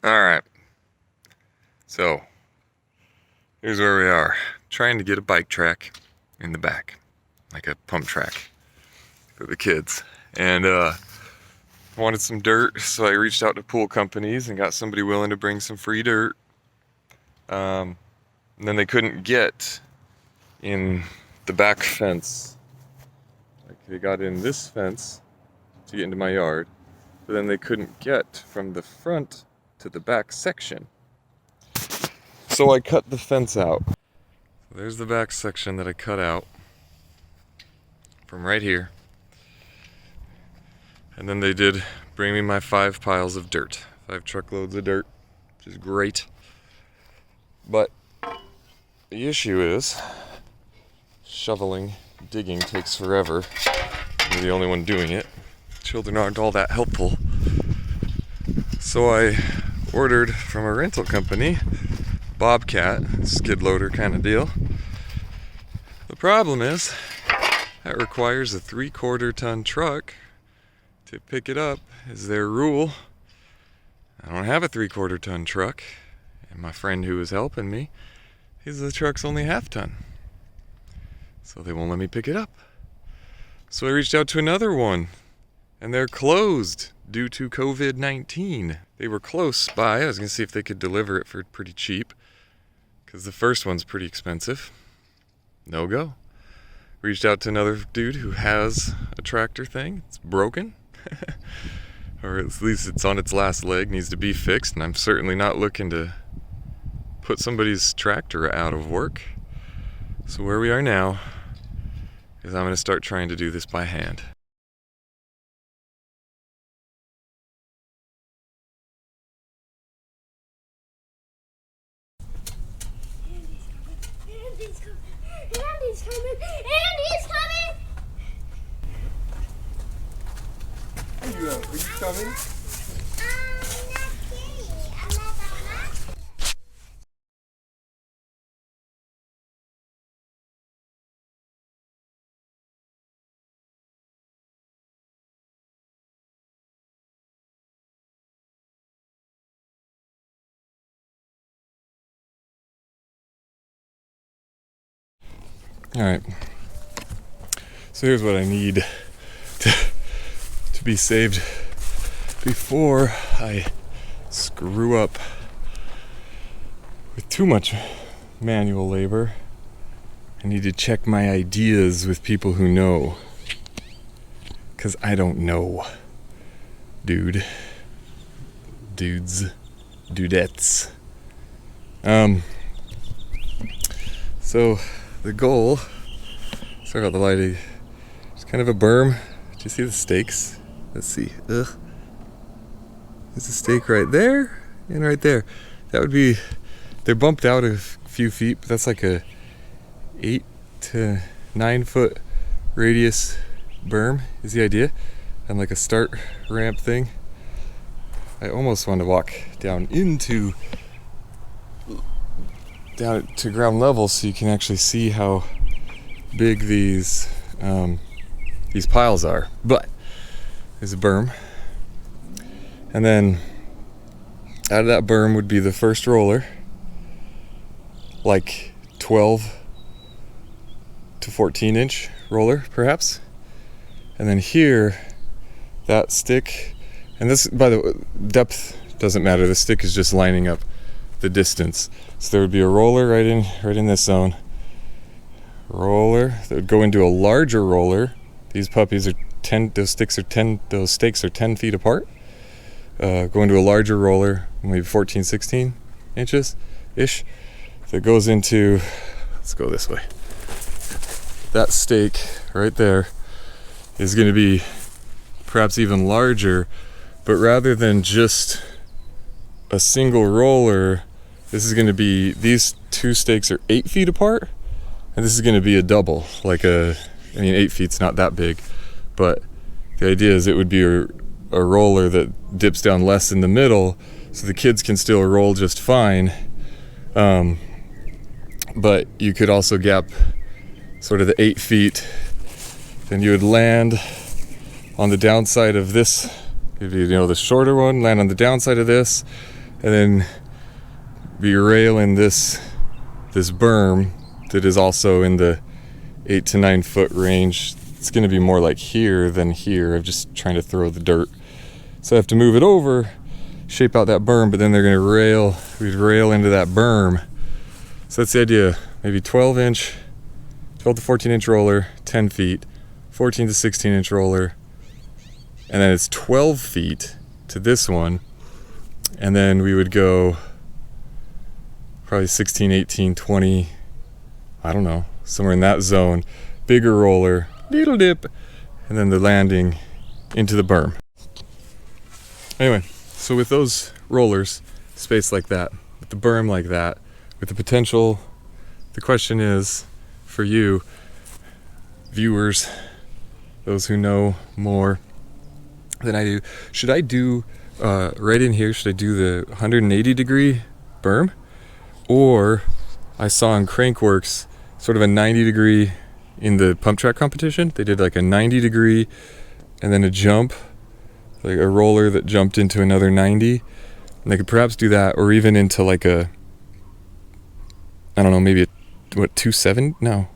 Alright, so here's where we are. Trying to get a bike track in the back, like a pump track for the kids. And wanted some dirt, so I reached out to pool companies and got somebody willing to bring some free dirt. And then they couldn't get in the back fence. Like they got in this fence to get into my yard, but then they couldn't get from the front to the back section. So I cut the fence out. There's the back section that I cut out from right here. And then they did bring me my 5 piles of dirt, 5 truckloads of dirt, which is great. But the issue is shoveling, digging takes forever. I'm the only one doing it. Children aren't all that helpful. So I ordered from a rental company, Bobcat, skid loader kind of deal. The problem is that requires a 3/4 ton truck to pick it up, is their rule. I don't have a 3/4 ton truck, and my friend who was helping me, the truck's only 1/2 ton. So they won't let me pick it up. So I reached out to another one, and they're closed due to COVID-19. They were close by. I was gonna see if they could deliver it for pretty cheap, because the first one's pretty expensive. No go. Reached out to another dude who has a tractor thing. It's broken. Or at least it's on its last leg, needs to be fixed, and I'm certainly not looking to put somebody's tractor out of work. So where we are now is I'm going to start trying to do this by hand. Andy's coming! Are you coming? Not kidding. I'm not gonna. Alright. So here's what I need to be saved before I screw up with too much manual labor. I need to check my ideas with people who know, because I don't know. Dudes, dudettes. So the goal, sorry about the lighting, it's kind of a berm. Do you see the stakes? Let's see. There's a stake right there and right there. That would be, they're bumped out a few feet, but that's like a 8 to 9 foot radius berm is the idea, and like a start ramp thing. I almost want to walk down to ground level so you can actually see how big these piles are. But there's a berm, and then out of that berm would be the first roller, like 12 to 14 inch roller perhaps. And then here, that stick, and this, by the way, depth doesn't matter, the stick is just lining up the distance. So there would be a roller right in this zone. Roller that would go into a larger roller. These puppies are those stakes are 10 feet apart. Go into a larger roller, maybe 14, 16 inches ish. That goes into, let's go this way. That stake right there is going to be perhaps even larger, but rather than just a single roller, this is going to be, these 2 stakes are 8 feet apart, and this is going to be a double, like 8 feet's not that big, but the idea is it would be a roller that dips down less in the middle, so the kids can still roll just fine, but you could also gap sort of the 8 feet, then you would land on the downside of this, the shorter one, land on the downside of this, and then be railing this berm that is also in the 8 to 9 foot range. It's going to be more like here than here. I'm just trying to throw the dirt. So I have to move it over, shape out that berm, but then they're going to we'd rail into that berm. So that's the idea. Maybe 12 to 14 inch roller, 10 feet, 14 to 16 inch roller, and then it's 12 feet to this one. And then we would go probably 16, 18, 20, I don't know, somewhere in that zone. Bigger roller, little dip, and then the landing into the berm. Anyway, so with those rollers, spaced like that, with the berm like that, with the potential, the question is, for you, viewers, those who know more than I do, should I do, right in here, should I do the 180 degree berm? Or I saw in Crankworks sort of a 90 degree in the pump track competition. They did like a 90 degree and then a jump, like a roller that jumped into another 90. And they could perhaps do that, or even into like a, I don't know, maybe a, what, 270? No.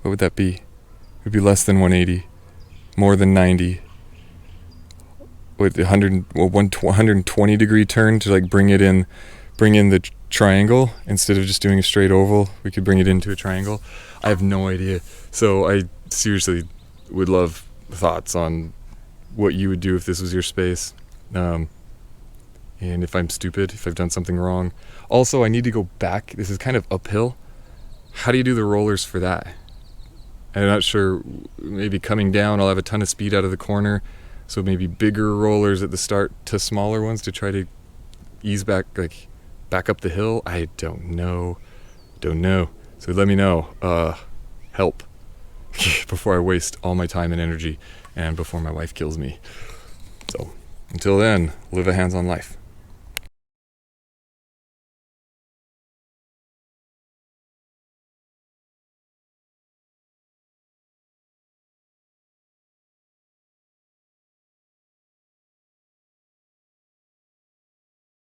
What would that be? It would be less than 180, more than 90. With 120 degree turn to like bring in the triangle instead of just doing a straight oval. We could bring it into a triangle. I have no idea. So I seriously would love thoughts on what you would do if this was your space. And if I'm stupid, if I've done something wrong. Also, I need to go back. This is kind of uphill. How do you do the rollers for that? I'm not sure. Maybe coming down, I'll have a ton of speed out of the corner. So maybe bigger rollers at the start to smaller ones to try to ease back up the hill. I don't know. So let me know. Help before I waste all my time and energy and before my wife kills me. So until then, live a hands-on life.